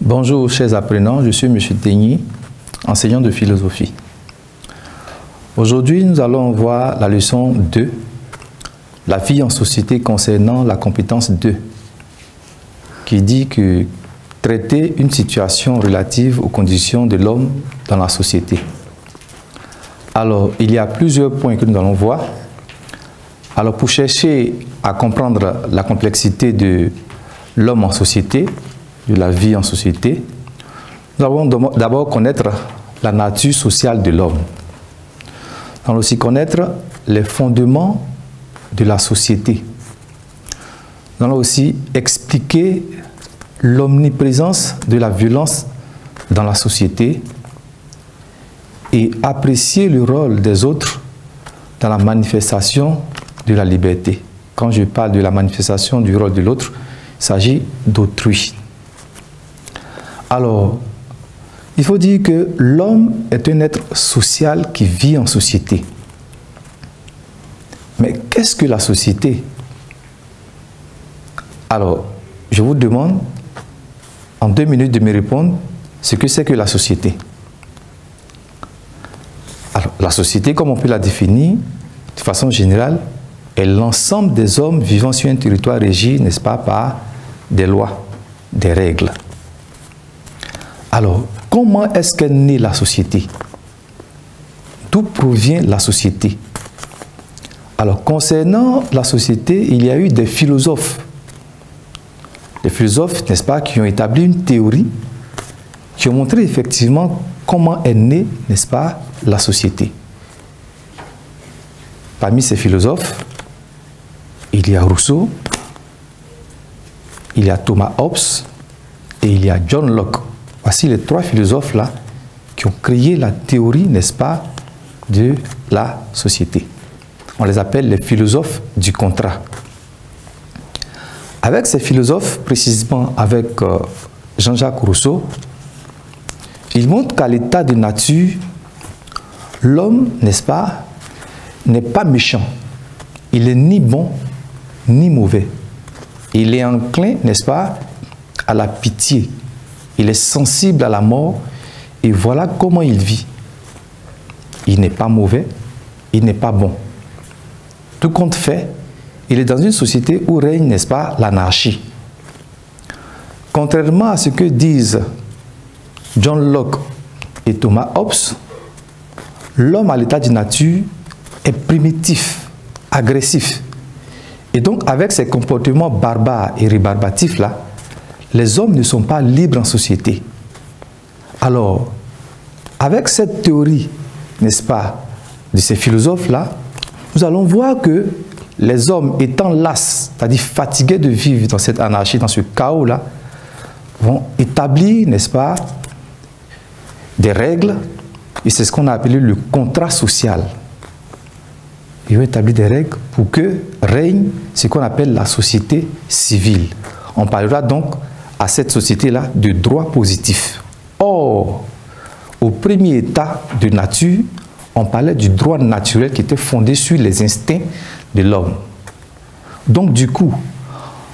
Bonjour chers apprenants, je suis M. Tegny, enseignant de philosophie. Aujourd'hui, nous allons voir la leçon 2, la vie en société concernant la compétence 2, qui dit que traiter une situation relative aux conditions de l'homme dans la société. Alors, il y a plusieurs points que nous allons voir. Alors, pour chercher à comprendre la complexité de l'homme en société, de la vie en société, nous allons d'abord connaître la nature sociale de l'homme. Nous allons aussi connaître les fondements de la société. Nous allons aussi expliquer l'omniprésence de la violence dans la société et apprécier le rôle des autres dans la manifestation de la liberté. Quand je parle de la manifestation du rôle de l'autre, il s'agit d'autrui. Alors, il faut dire que l'homme est un être social qui vit en société. Mais qu'est-ce que la société? Alors, je vous demande en 2 minutes de me répondre ce que c'est que la société. Alors, la société, comme on peut la définir de façon générale, est l'ensemble des hommes vivant sur un territoire régi, n'est-ce pas, par des lois, des règles. Alors, comment est-ce qu'est née la société? D'où provient la société? Alors, concernant la société, il y a eu des philosophes. Des philosophes, n'est-ce pas, qui ont établi une théorie, qui ont montré effectivement comment est née, n'est-ce pas, la société. Parmi ces philosophes, il y a Rousseau, il y a Thomas Hobbes et il y a John Locke. Voici les 3 philosophes-là qui ont créé la théorie, n'est-ce pas, de la société. On les appelle les philosophes du contrat. Avec ces philosophes, précisément avec Jean-Jacques Rousseau, ils montrent qu'à l'état de nature, l'homme, n'est-ce pas, n'est pas méchant. Il est ni bon, ni mauvais. Il est enclin, n'est-ce pas, à la pitié. Il est sensible à la mort et voilà comment il vit. Il n'est pas mauvais, il n'est pas bon. Tout compte fait, il est dans une société où règne, n'est-ce pas, l'anarchie. Contrairement à ce que disent John Locke et Thomas Hobbes, l'homme à l'état de nature est primitif, agressif. Et donc, avec ces comportements barbares et rébarbatifs-là, les hommes ne sont pas libres en société. Alors, avec cette théorie, n'est-ce pas, de ces philosophes-là, nous allons voir que les hommes étant las, c'est-à-dire fatigués de vivre dans cette anarchie, dans ce chaos-là, vont établir, n'est-ce pas, des règles, et c'est ce qu'on a appelé le contrat social. Ils vont établir des règles pour que règne ce qu'on appelle la société civile. On parlera donc à cette société-là de droit positif. Or, au premier état de nature, on parlait du droit naturel qui était fondé sur les instincts de l'homme. Donc du coup,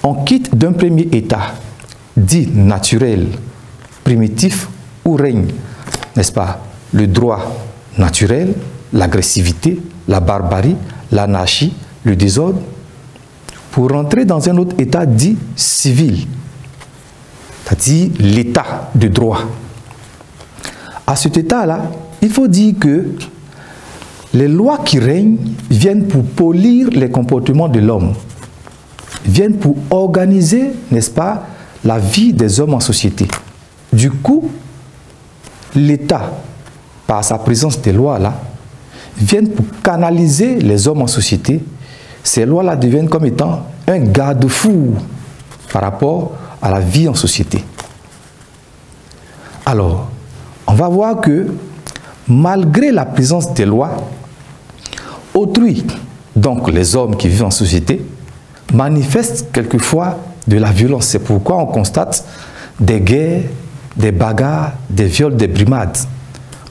on quitte d'un premier état dit naturel, primitif, où règne, n'est-ce pas, le droit naturel, l'agressivité, la barbarie, l'anarchie, le désordre, pour rentrer dans un autre état dit civil, c'est-à-dire l'état de droit. À cet état-là, il faut dire que les lois qui règnent viennent pour polir les comportements de l'homme, viennent pour organiser, n'est-ce pas, la vie des hommes en société. Du coup, l'État, par sa présence des lois-là, viennent pour canaliser les hommes en société. Ces lois-là deviennent comme étant un garde-fou par rapport à la vie en société. Alors, on va voir que malgré la présence des lois, autrui, donc les hommes qui vivent en société, manifestent quelquefois de la violence. C'est pourquoi on constate des guerres, des bagarres, des viols, des brimades.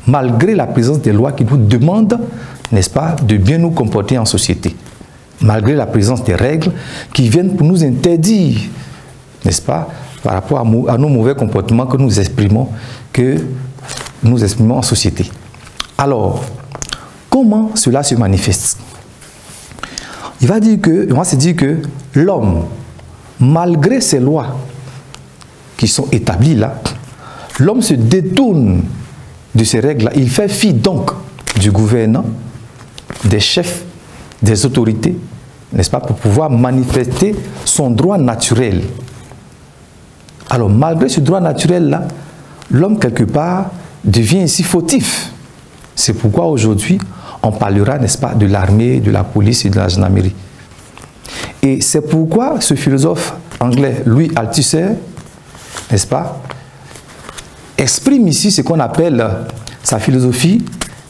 Malgré la présence des lois qui nous demandent, n'est-ce pas, de bien nous comporter en société. Malgré la présence des règles qui viennent pour nous interdire, n'est-ce pas, par rapport à nos mauvais comportements que nous exprimons en société. Alors, comment cela se manifeste? Il va se dire que l'homme, malgré ces lois qui sont établies là, l'homme se détourne de ces règles-là. Il fait fi donc du gouvernant, des chefs, des autorités, n'est-ce pas, pour pouvoir manifester son droit naturel. Alors, malgré ce droit naturel-là, l'homme, quelque part, devient ici fautif. C'est pourquoi aujourd'hui, on parlera, n'est-ce pas, de l'armée, de la police et de la gendarmerie. Et c'est pourquoi ce philosophe anglais, Louis Althusser, n'est-ce pas, exprime ici ce qu'on appelle sa philosophie,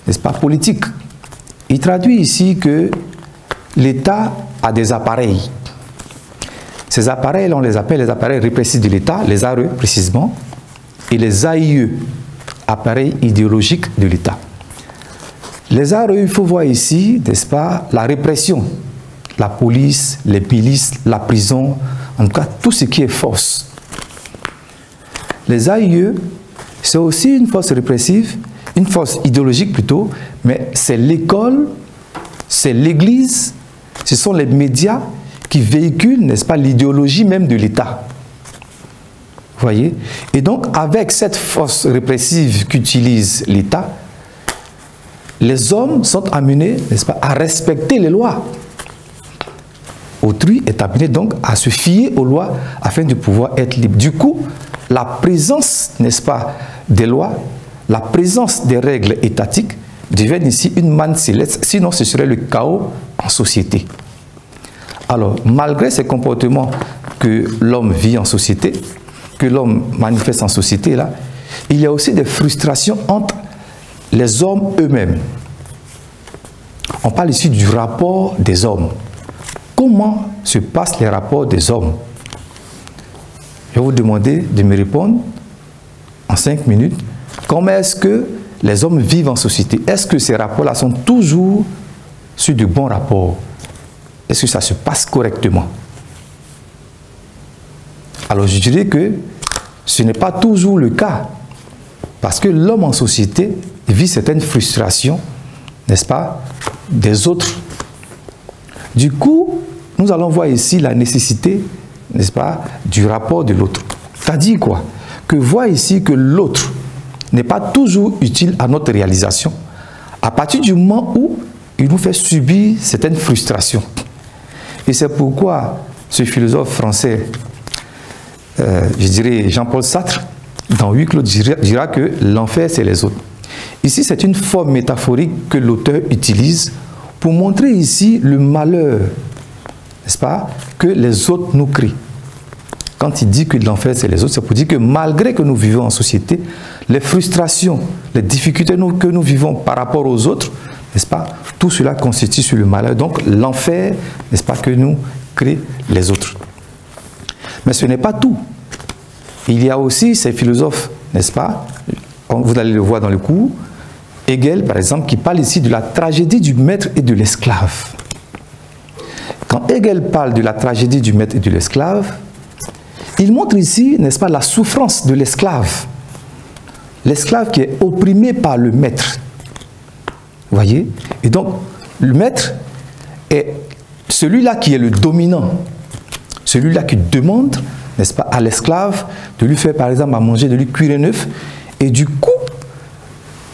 n'est-ce pas, politique. Il traduit ici que l'État a des appareils. Ces appareils, on les appelle les appareils répressifs de l'État, les ARE précisément, et les AIE, appareils idéologiques de l'État. Les ARE, il faut voir ici, n'est-ce pas, la répression, la police, les milices, la prison, en tout cas tout ce qui est force. Les AIE, c'est aussi une force répressive, une force idéologique plutôt, mais c'est l'école, c'est l'église, ce sont les médias qui véhiculent, n'est-ce pas, l'idéologie même de l'État. Vous voyez? Et donc, avec cette force répressive qu'utilise l'État, les hommes sont amenés, n'est-ce pas, à respecter les lois. Autrui est amené donc à se fier aux lois afin de pouvoir être libre. Du coup, la présence, n'est-ce pas, des lois, la présence des règles étatiques devient ici une manne céleste, sinon ce serait le chaos en société. Alors, malgré ces comportements que l'homme vit en société, que l'homme manifeste en société, là, il y a aussi des frustrations entre les hommes eux-mêmes. On parle ici du rapport des hommes. Comment se passent les rapports des hommes? Je vais vous demander de me répondre en 5 minutes. Comment est-ce que les hommes vivent en société? Est-ce que ces rapports-là sont toujours sur de bons rapports? Est-ce que ça se passe correctement? Alors je dirais que ce n'est pas toujours le cas. Parce que l'homme en société vit certaines frustrations, n'est-ce pas, des autres. Du coup, nous allons voir ici la nécessité, n'est-ce pas, du rapport de l'autre. C'est-à-dire quoi? Que voir ici que l'autre n'est pas toujours utile à notre réalisation, à partir du moment où il nous fait subir certaines frustrations. Et c'est pourquoi ce philosophe français, je dirais Jean-Paul Sartre, dans Huis clos, dira que l'enfer, c'est les autres. Ici, c'est une forme métaphorique que l'auteur utilise pour montrer ici le malheur, n'est-ce pas, que les autres nous créent. Quand il dit que l'enfer, c'est les autres, c'est pour dire que malgré que nous vivons en société, les frustrations, les difficultés que nous vivons par rapport aux autres, n'est-ce pas, tout cela constitue sur le malheur. Donc, l'enfer, n'est-ce pas, que nous créent les autres. Mais ce n'est pas tout. Il y a aussi ces philosophes, n'est-ce pas, vous allez le voir dans le cours, Hegel, par exemple, qui parle ici de la tragédie du maître et de l'esclave. Quand Hegel parle de la tragédie du maître et de l'esclave, il montre ici, n'est-ce pas, la souffrance de l'esclave. L'esclave qui est opprimé par le maître. Vous voyez? Et donc, le maître est celui-là qui est le dominant. Celui-là qui demande, n'est-ce pas, à l'esclave de lui faire, par exemple, à manger, de lui cuire un œuf. Et du coup,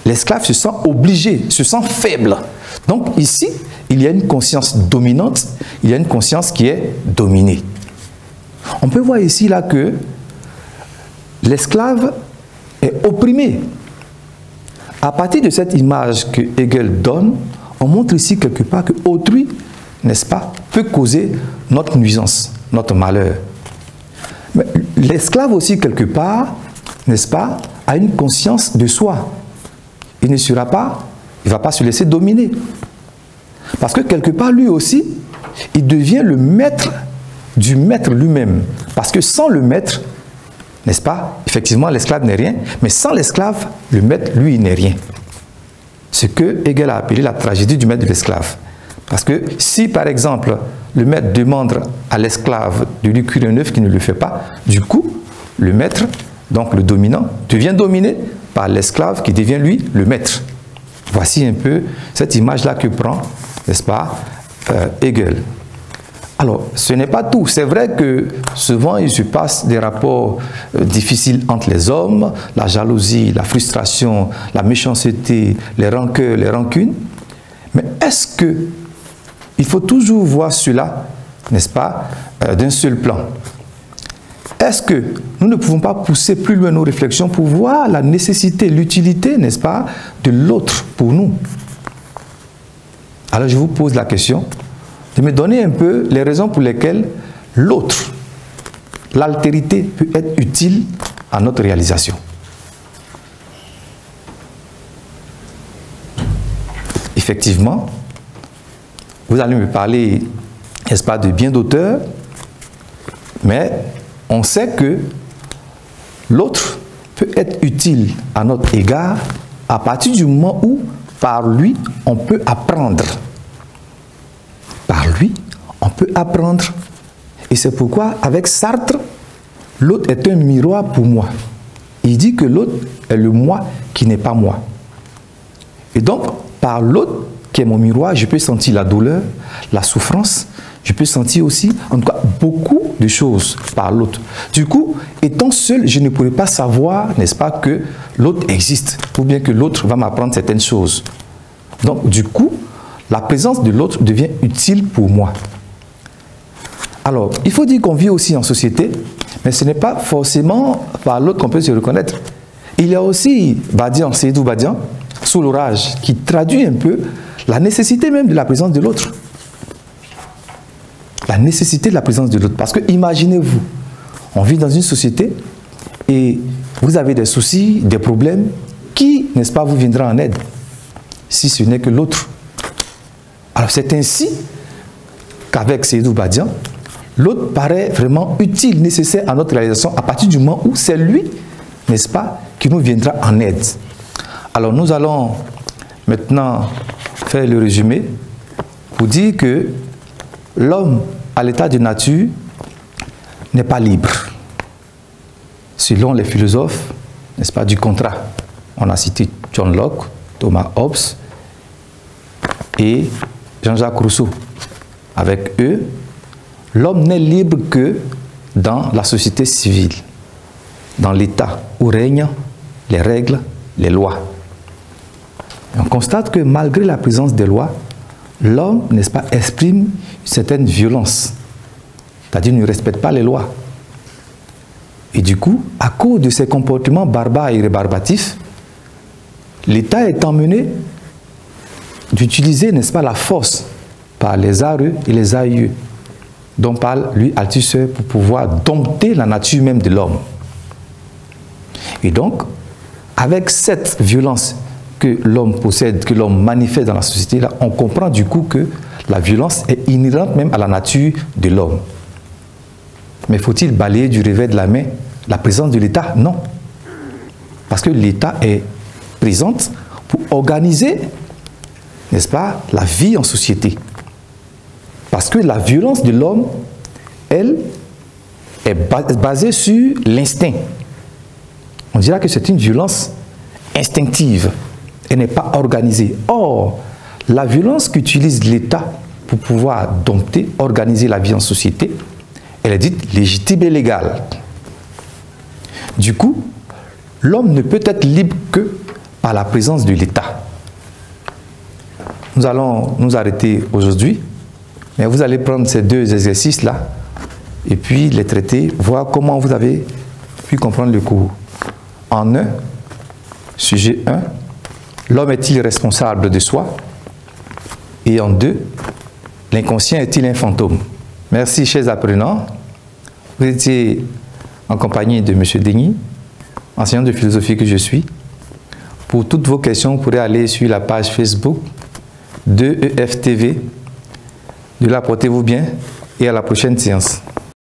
l'esclave se sent obligé, se sent faible. Donc ici, il y a une conscience dominante, il y a une conscience qui est dominée. On peut voir ici là que l'esclave est opprimé. À partir de cette image que Hegel donne, on montre ici quelque part que autrui, n'est-ce pas, peut causer notre nuisance, notre malheur. Mais l'esclave aussi quelque part, n'est-ce pas, a une conscience de soi. Il ne sera pas, il ne va pas se laisser dominer. Parce que quelque part, lui aussi, il devient le maître du maître lui-même. Parce que sans le maître, n'est-ce pas, effectivement, l'esclave n'est rien, mais sans l'esclave, le maître, lui, il n'est rien. Ce que Hegel a appelé la tragédie du maître de l'esclave. Parce que si, par exemple, le maître demande à l'esclave de lui cuire un œuf qu'il ne le fait pas, du coup, le maître, donc le dominant, devient dominé par l'esclave qui devient lui le maître. Voici un peu cette image-là que prend, n'est-ce pas, Hegel. Alors, ce n'est pas tout. C'est vrai que souvent, il se passe des rapports difficiles entre les hommes, la jalousie, la frustration, la méchanceté, les rancœurs, les rancunes. Mais est-ce que il faut toujours voir cela, n'est-ce pas, d'un seul plan? Est-ce que nous ne pouvons pas pousser plus loin nos réflexions pour voir la nécessité, l'utilité, n'est-ce pas, de l'autre pour nous? Alors je vous pose la question de me donner un peu les raisons pour lesquelles l'autre, l'altérité peut être utile à notre réalisation. Effectivement, vous allez me parler, n'est-ce pas, de bien d'auteurs, mais on sait que l'autre peut être utile à notre égard à partir du moment où, par lui, on peut apprendre. Par lui, on peut apprendre. Et c'est pourquoi, avec Sartre, l'autre est un miroir pour moi. Il dit que l'autre est le moi qui n'est pas moi. Et donc, par l'autre, qui est mon miroir, je peux sentir la douleur, la souffrance, je peux sentir aussi, en tout cas, beaucoup de choses par l'autre. Du coup, étant seul, je ne pourrais pas savoir, n'est-ce pas, que l'autre existe, ou bien que l'autre va m'apprendre certaines choses. Donc, du coup, la présence de l'autre devient utile pour moi. Alors, il faut dire qu'on vit aussi en société, mais ce n'est pas forcément par l'autre qu'on peut se reconnaître. Il y a aussi Badian, Seydou Badian, Sous l'orage, qui traduit un peu la nécessité même de la présence de l'autre. La nécessité de la présence de l'autre. Parce que imaginez-vous, on vit dans une société et vous avez des soucis, des problèmes, qui, n'est-ce pas, vous viendra en aide, si ce n'est que l'autre. Alors c'est ainsi qu'avec Seydou Badian, l'autre paraît vraiment utile, nécessaire à notre réalisation à partir du moment où c'est lui, n'est-ce pas, qui nous viendra en aide. Alors nous allons maintenant faire le résumé pour dire que l'homme à l'état de nature n'est pas libre. Selon les philosophes, n'est-ce pas, du contrat. On a cité John Locke, Thomas Hobbes et Jean-Jacques Rousseau. Avec eux, l'homme n'est libre que dans la société civile, dans l'État où règnent les règles, les lois. Et on constate que malgré la présence des lois, l'homme, n'est-ce pas, exprime une certaine violence, c'est-à-dire ne respecte pas les lois. Et du coup, à cause de ces comportements barbares et rébarbatifs, l'État est emmené d'utiliser, n'est-ce pas, la force par les arreux et les aïeux, dont parle, lui, Althusser, pour pouvoir dompter la nature même de l'homme. Et donc, avec cette violence que l'homme possède, que l'homme manifeste dans la société, là, on comprend du coup que la violence est inhérente même à la nature de l'homme. Mais faut-il balayer du revers de la main la présence de l'État? Non. Parce que l'État est présente pour organiser, n'est-ce pas, la vie en société. Parce que la violence de l'homme, elle, est basée sur l'instinct. On dira que c'est une violence instinctive. Elle n'est pas organisée. Or, la violence qu'utilise l'État pour pouvoir dompter, organiser la vie en société, elle est dite légitime et légale. Du coup, l'homme ne peut être libre que par la présence de l'État. Nous allons nous arrêter aujourd'hui, mais vous allez prendre ces deux exercices-là et puis les traiter, voir comment vous avez pu comprendre le cours. En 1, sujet 1, l'homme est-il responsable de soi? Et en 2, l'inconscient est-il un fantôme? Merci, chers apprenants. Vous étiez en compagnie de M. Denis, enseignant de philosophie que je suis. Pour toutes vos questions, vous pourrez aller sur la page Facebook de EFTV. De là, portez-vous bien et à la prochaine séance.